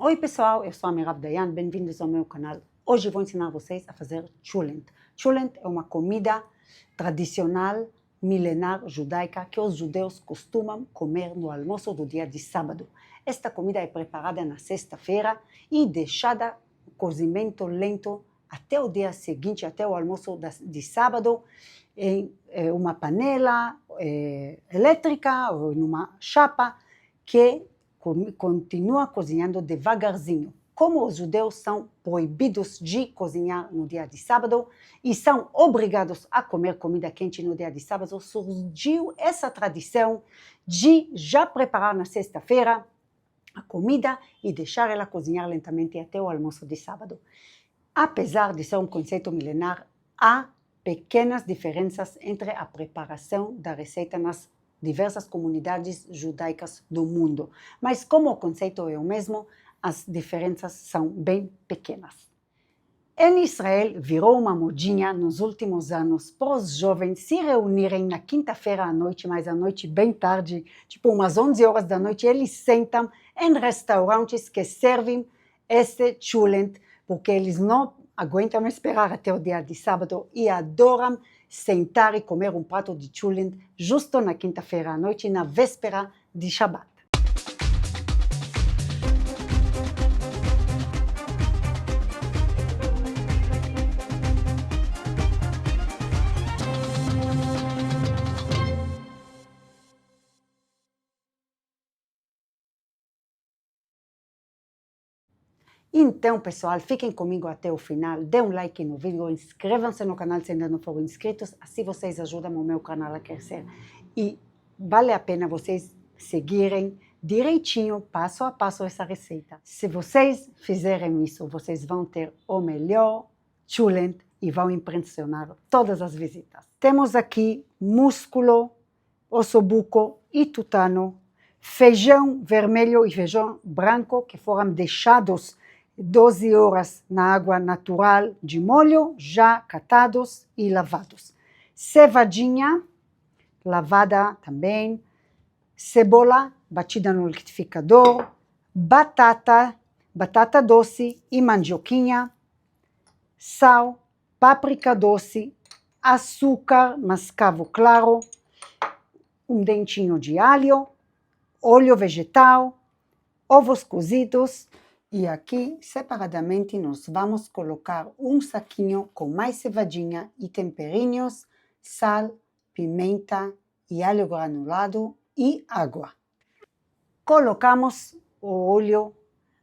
Oi pessoal, eu sou a Merav Dayan, bem-vindos ao meu canal. Hoje vou ensinar vocês a fazer chulent. Chulent é uma comida tradicional, milenar, judaica, que os judeus costumam comer no almoço do dia de sábado. Esta comida é preparada na sexta-feira e deixada no cozimento lento até o dia seguinte, até o almoço de sábado, em uma panela elétrica ou em uma chapa que continua cozinhando devagarzinho. Como os judeus são proibidos de cozinhar no dia de sábado e são obrigados a comer comida quente no dia de sábado, surgiu essa tradição de já preparar na sexta-feira a comida e deixar ela cozinhar lentamente até o almoço de sábado. Apesar de ser um conceito milenar, há pequenas diferenças entre a preparação da receita nas diversas comunidades judaicas do mundo. Mas como o conceito é o mesmo, as diferenças são bem pequenas. Em Israel, virou uma modinha nos últimos anos para os jovens se reunirem na quinta-feira à noite, mas à noite bem tarde, tipo umas 11 horas da noite, eles sentam em restaurantes que servem este chulent, porque eles não aguentam esperar até o dia de sábado e adoram sentar e comer um prato de chulent justo na quinta-feira à noite, na véspera de Shabbat. Então, pessoal, fiquem comigo até o final, dê um like no vídeo, inscrevam-se no canal se ainda não foram inscritos, assim vocês ajudam o meu canal a crescer. E vale a pena vocês seguirem direitinho, passo a passo, essa receita. Se vocês fizerem isso, vocês vão ter o melhor chulent e vão impressionar todas as visitas. Temos aqui músculo, ossobuco e tutano, feijão vermelho e feijão branco que foram deixados 12 horas na água natural de molho, já catados e lavados. Cevadinha, lavada também. Cebola, batida no liquidificador. Batata doce e mandioquinha. Sal, páprica doce, açúcar mascavo claro, um dentinho de alho, óleo vegetal, ovos cozidos. E aqui, separadamente, nós vamos colocar um saquinho com mais cevadinha e temperinhos, sal, pimenta e alho granulado e água. Colocamos o óleo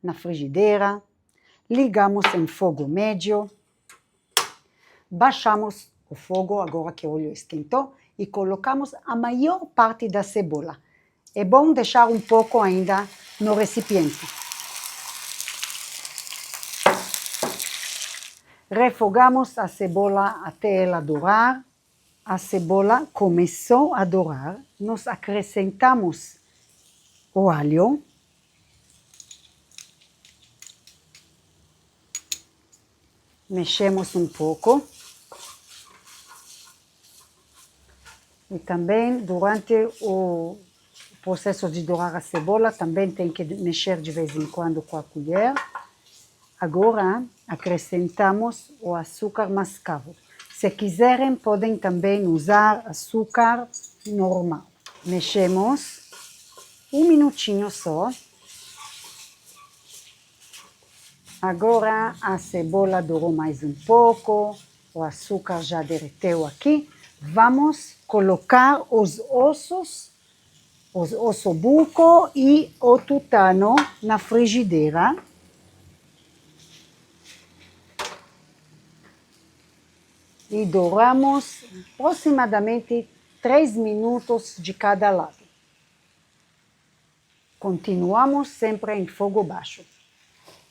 na frigideira, ligamos em fogo médio, baixamos o fogo agora que o óleo esquentou e colocamos a maior parte da cebola. É bom deixar um pouco ainda no recipiente. Refogamos a cebola até ela dourar. A cebola começou a dourar. Nós acrescentamos o alho. Mexemos um pouco. E também, durante o processo de dourar a cebola, também tem que mexer de vez em quando com a colher. Agora, acrescentamos o açúcar mascavo. Se quiserem, podem também usar açúcar normal. Mexemos um minutinho só. Agora, a cebola dourou mais um pouco, o açúcar já derreteu aqui. Vamos colocar os ossos, o ossobuco e o tutano na frigideira. E douramos aproximadamente 3 minutos de cada lado. Continuamos sempre em fogo baixo.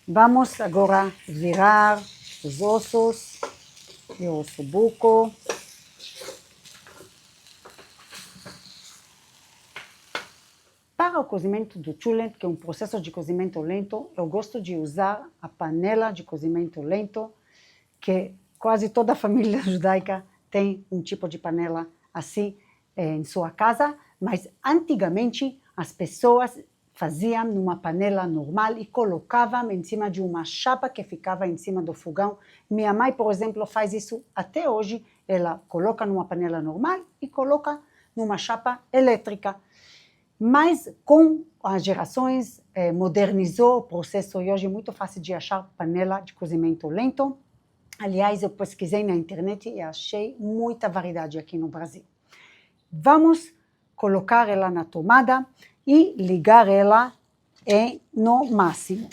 Vamos agora virar os ossos e o ossobuco. Para o cozimento do chulent, que é um processo de cozimento lento, eu gosto de usar a panela de cozimento lento, que quase toda a família judaica tem um tipo de panela assim em sua casa, mas antigamente as pessoas faziam numa panela normal e colocavam em cima de uma chapa que ficava em cima do fogão. Minha mãe, por exemplo, faz isso até hoje. Ela coloca numa panela normal e coloca numa chapa elétrica. Mas com as gerações modernizou o processo e hoje é muito fácil de achar panela de cozimento lento. Aliás, eu pesquisei na internet e achei muita variedade aqui no Brasil. Vamos colocar ela na tomada e ligar ela no máximo.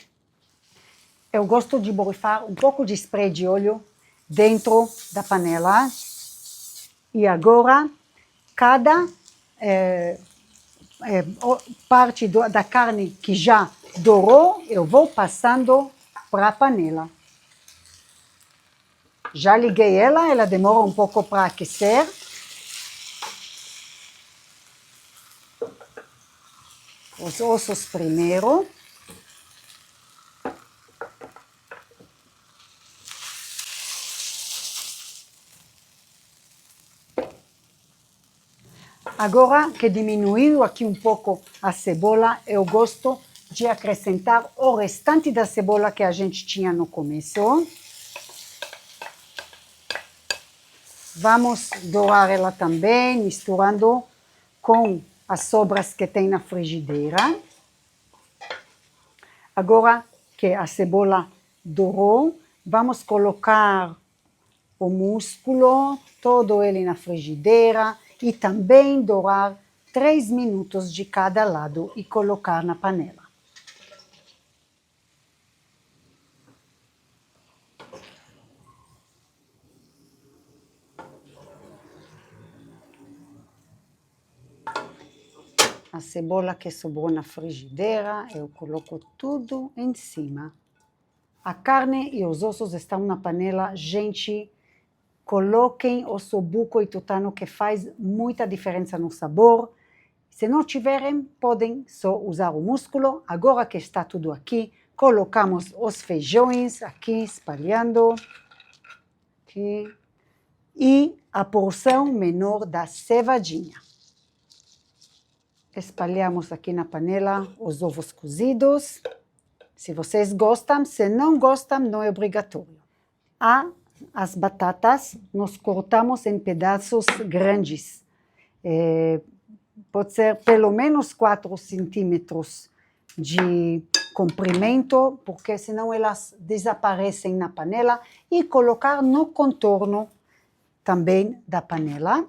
Eu gosto de borrifar um pouco de spray de óleo dentro da panela. E agora, cada parte da carne que já dourou, eu vou passando para a panela. Já liguei ela demora um pouco para aquecer. Os ossos primeiro. Agora que diminuiu aqui um pouco a cebola, eu gosto de acrescentar o restante da cebola que a gente tinha no começo. Vamos dourar ela também, misturando com as sobras que tem na frigideira. Agora que a cebola dourou, vamos colocar o músculo, todo ele na frigideira e também dourar 3 minutos de cada lado e colocar na panela. A cebola que sobrou na frigideira, eu coloco tudo em cima. A carne e os ossos estão na panela. Gente, coloquem ossobuco e tutano que faz muita diferença no sabor. Se não tiverem, podem só usar o músculo. Agora que está tudo aqui, colocamos os feijões aqui, espalhando. Aqui. E a porção menor da cevadinha. Espalhamos aqui na panela os ovos cozidos. Se vocês gostam, se não gostam, não é obrigatório. As batatas nós cortamos em pedaços grandes. Pode ser pelo menos 4 centímetros de comprimento, porque senão elas desaparecem na panela. E colocar no contorno também da panela.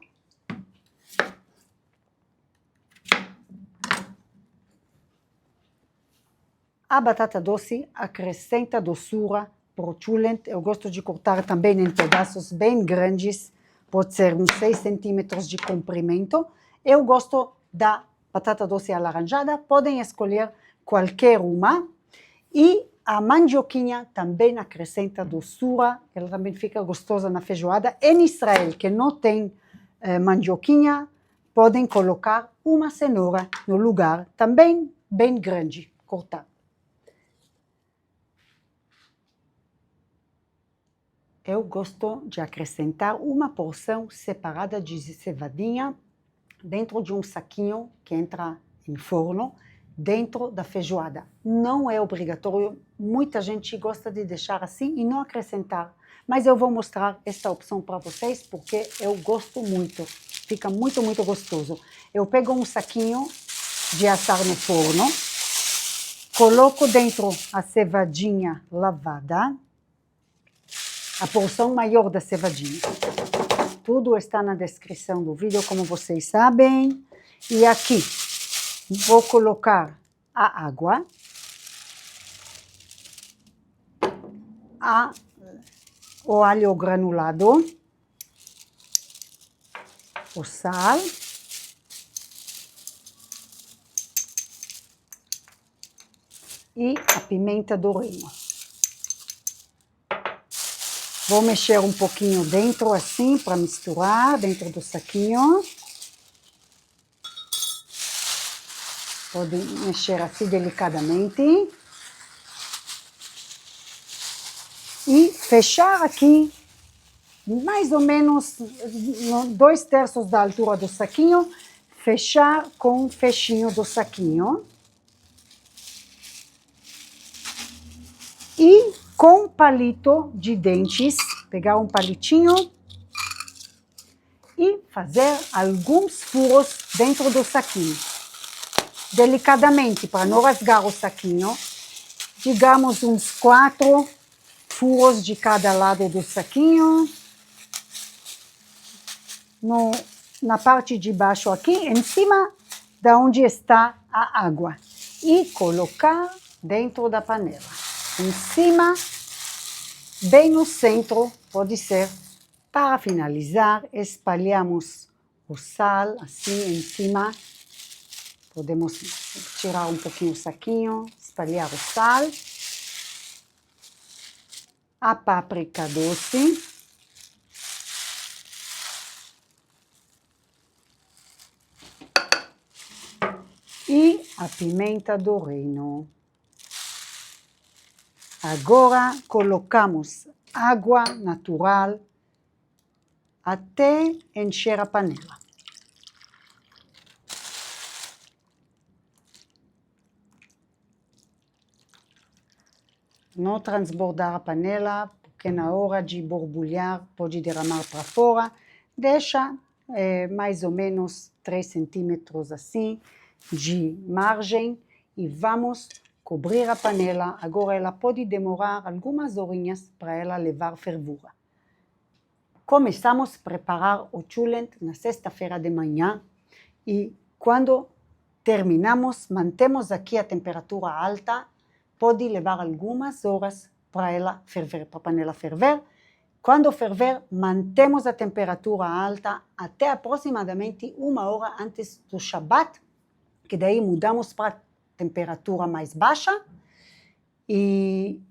A batata doce acrescenta doçura para o chulent. Eu gosto de cortar também em pedaços bem grandes, pode ser uns 6 centímetros de comprimento. Eu gosto da batata doce alaranjada, podem escolher qualquer uma. E a mandioquinha também acrescenta doçura, ela também fica gostosa na feijoada. Em Israel, que não tem mandioquinha, podem colocar uma cenoura no lugar, também bem grande, cortada. Eu gosto de acrescentar uma porção separada de cevadinha dentro de um saquinho que entra em forno, dentro da feijoada. Não é obrigatório, muita gente gosta de deixar assim e não acrescentar. Mas eu vou mostrar essa opção para vocês porque eu gosto muito, fica muito, muito gostoso. Eu pego um saquinho de assar no forno, coloco dentro a cevadinha lavada, a porção maior da cevadinha. Tudo está na descrição do vídeo, como vocês sabem. E aqui vou colocar a água, o alho granulado, o sal, e a pimenta do reino. Vou mexer um pouquinho dentro assim, para misturar dentro do saquinho. Pode mexer assim delicadamente. E fechar aqui, mais ou menos 2/3 da altura do saquinho. Fechar com o fechinho do saquinho. E com palito de dentes, pegar um palitinho e fazer alguns furos dentro do saquinho. Delicadamente, para não rasgar o saquinho, digamos uns 4 furos de cada lado do saquinho. Na parte de baixo aqui, em cima da onde está a água. E colocar dentro da panela. Em cima, bem no centro, pode ser. Para finalizar, espalhamos o sal assim em cima. Podemos tirar um pouquinho o saquinho, espalhar o sal. A páprica doce. E a pimenta do reino. Agora colocamos água natural até encher a panela. Não transbordar a panela, porque na hora de borbulhar pode derramar para fora. Deixa mais ou menos 3 centímetros assim de margem e vamos cobrir a panela. Agora ela pode demorar algumas horinhas para ela levar fervura. Começamos a preparar o chulent na sexta-feira de manhã e quando terminamos, mantemos aqui a temperatura alta, pode levar algumas horas para ela ferver, para a panela ferver. Quando ferver, mantemos a temperatura alta até aproximadamente 1 hora antes do Shabbat, que daí mudamos para temperatura mais baixa e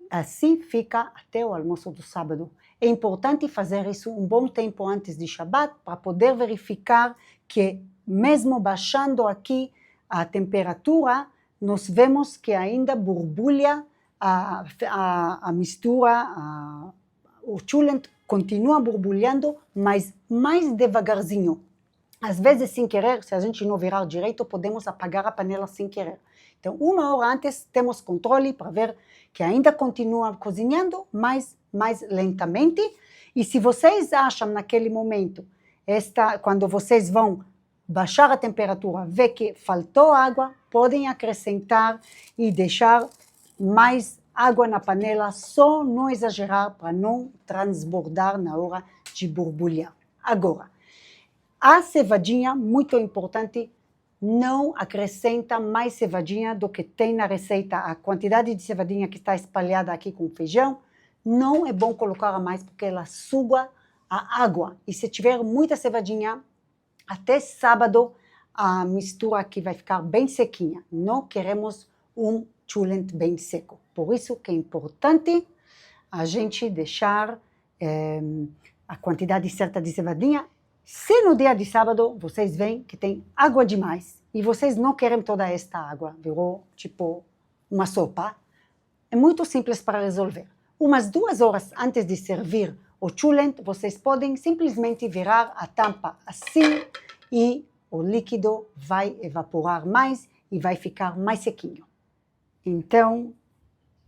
assim fica até o almoço do sábado. É importante fazer isso um bom tempo antes de Shabbat para poder verificar que mesmo baixando aqui a temperatura, nós vemos que ainda borbulha a mistura, o chulent continua borbulhando, mas mais devagarzinho. Às vezes, sem querer, se a gente não virar direito, podemos apagar a panela sem querer. Então, 1 hora antes, temos controle para ver que ainda continua cozinhando, mas mais lentamente. E se vocês acham naquele momento, quando vocês vão baixar a temperatura, ver que faltou água, podem acrescentar e deixar mais água na panela, só não exagerar para não transbordar na hora de borbulhar. Agora, a cevadinha, muito importante, não acrescenta mais cevadinha do que tem na receita. A quantidade de cevadinha que está espalhada aqui com feijão, não é bom colocar a mais porque ela suga a água. E se tiver muita cevadinha, até sábado a mistura aqui vai ficar bem sequinha. Não queremos um chulent bem seco. Por isso que é importante a gente deixar a quantidade certa de cevadinha. Se no dia de sábado vocês veem que tem água demais e vocês não querem toda esta água, virou tipo uma sopa, é muito simples para resolver. Umas 2 horas antes de servir o chulent, vocês podem simplesmente virar a tampa assim e o líquido vai evaporar mais e vai ficar mais sequinho. Então,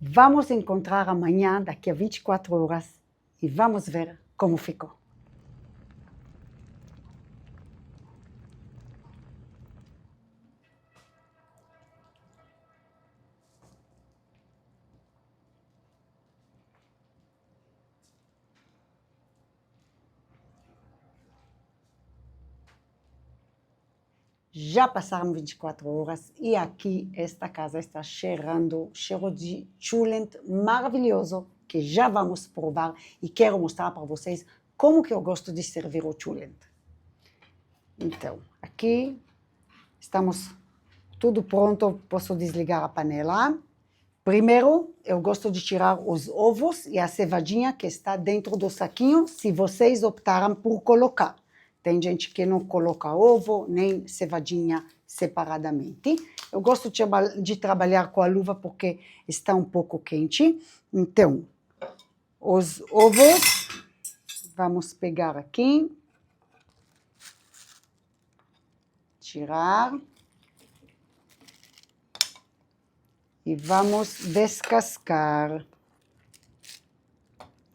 vamos encontrar amanhã, daqui a 24 horas, e vamos ver como ficou. Já passaram 24 horas e aqui esta casa está cheirando cheiro de chulent maravilhoso que já vamos provar e quero mostrar para vocês como que eu gosto de servir o chulent. Então, aqui estamos tudo pronto, posso desligar a panela. Primeiro, eu gosto de tirar os ovos e a cevadinha que está dentro do saquinho, se vocês optaram por colocar. Tem gente que não coloca ovo, nem cevadinha separadamente. Eu gosto de trabalhar com a luva porque está um pouco quente. Então, os ovos, vamos pegar aqui, tirar e vamos descascar.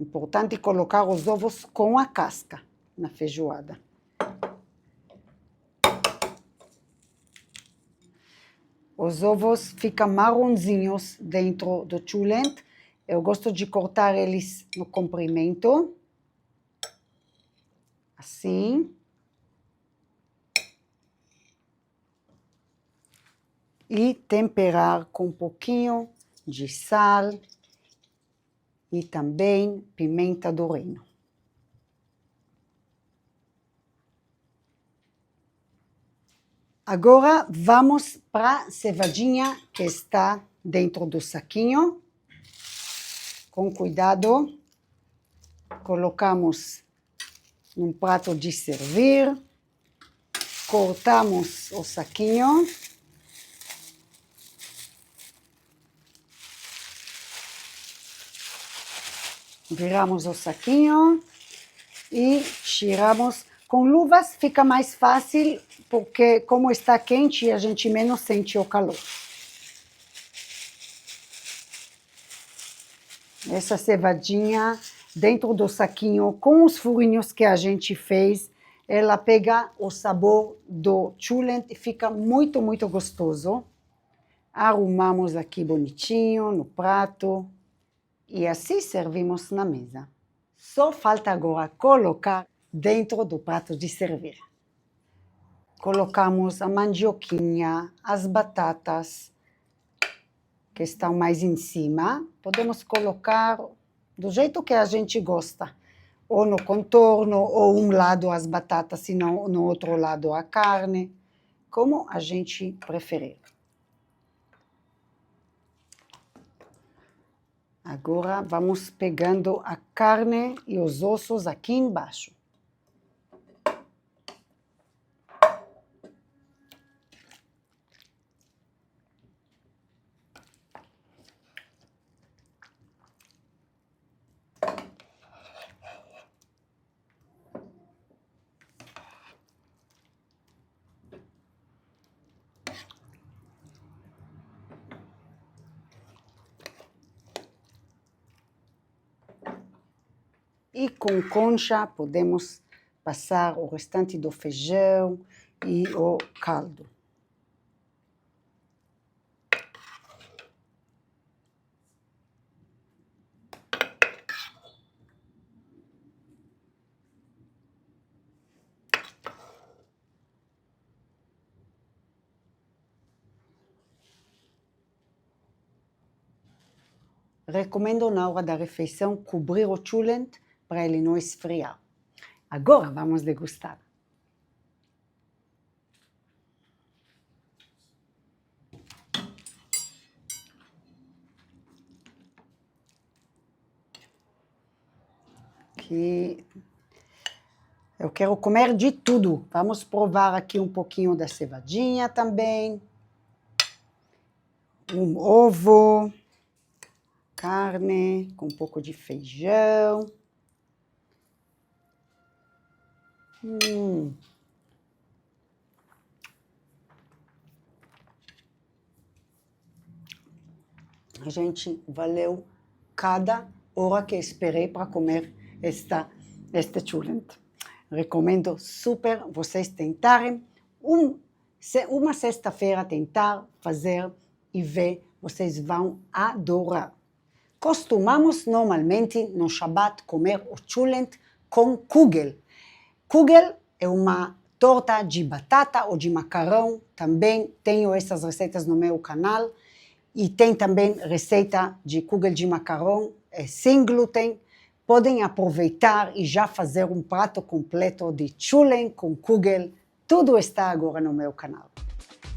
Importante colocar os ovos com a casca na feijoada. Os ovos ficam marronzinhos dentro do cholent. Eu gosto de cortar eles no comprimento. Assim. E temperar com um pouquinho de sal e também pimenta do reino. Agora vamos para a cevadinha que está dentro do saquinho. Com cuidado, colocamos num prato de servir, cortamos o saquinho. Viramos o saquinho e tiramos. Com luvas fica mais fácil, porque como está quente, a gente menos sente o calor. Essa cevadinha dentro do saquinho, com os furinhos que a gente fez, ela pega o sabor do cholent e fica muito, muito gostoso. Arrumamos aqui bonitinho no prato. E assim servimos na mesa. Só falta agora colocar dentro do prato de servir. Colocamos a mandioquinha, as batatas, que estão mais em cima. Podemos colocar do jeito que a gente gosta. Ou no contorno, ou um lado as batatas, e no outro lado a carne. Como a gente preferir. Agora vamos pegando a carne e os ossos aqui embaixo. E com concha podemos passar o restante do feijão e o caldo. Recomendo na hora da refeição cobrir o cholent para ele não esfriar. Agora vamos degustar. Aqui eu quero comer de tudo. Vamos provar aqui um pouquinho da cevadinha também. Um ovo, carne com um pouco de feijão. Gente, valeu cada hora que esperei para comer este cholent. Recomendo super vocês tentarem. Uma sexta-feira tentar fazer e ver, vocês vão adorar. Costumamos normalmente no Shabbat comer o cholent com kugel. Kugel é uma torta de batata ou de macarrão. Também tenho essas receitas no meu canal. E tem também receita de kugel de macarrão sem glúten. Podem aproveitar e já fazer um prato completo de cholent com kugel. Tudo está agora no meu canal.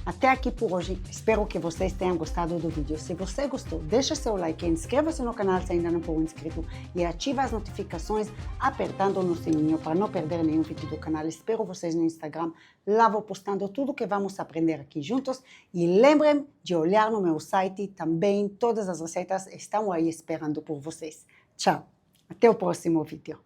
Até aqui por hoje. Espero que vocês tenham gostado do vídeo. Se você gostou, deixa seu like, inscreva-se no canal se ainda não for inscrito e ative as notificações apertando no sininho para não perder nenhum vídeo do canal. Espero vocês no Instagram. Lá vou postando tudo que vamos aprender aqui juntos. E lembrem de olhar no meu site também. Todas as receitas estão aí esperando por vocês. Tchau. Até o próximo vídeo.